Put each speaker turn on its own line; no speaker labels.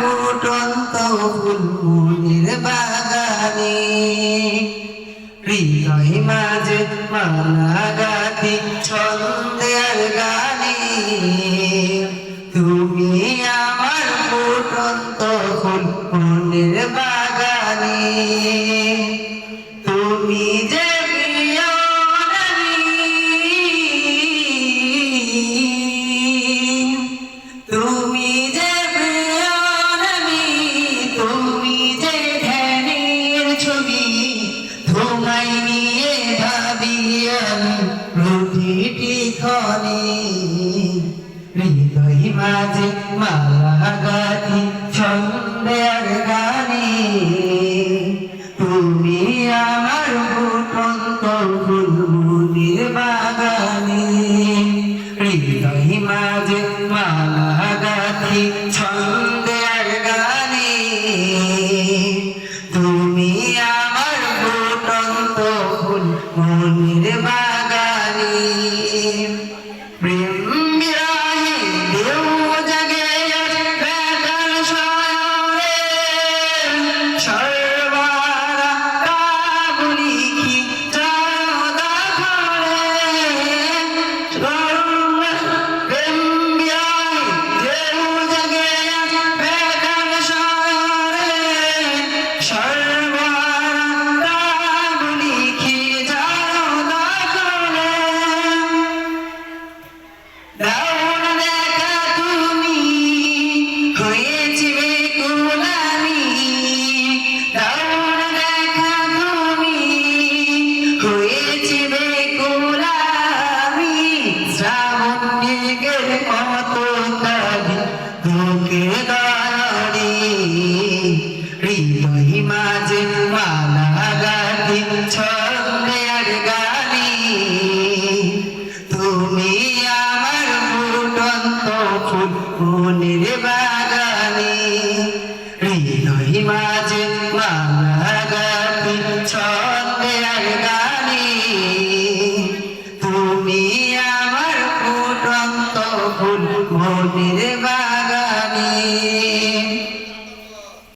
ফুটন্ত ফুলমুনির বাগানে হৃদয় মাঝে মালা গাতি ছন্দে আর গানে তুমি আমার ফুটন্ত ফুলমুনির বাগানে তুমি যে প্রিয় তুমি যে প্রিয় নবী তুমি যে ধ্যানের ছবি তোমায় নিয়ে ভাবি আমি প্রতিটি ক্ষণে হৃদয় মাঝে মালা গাথি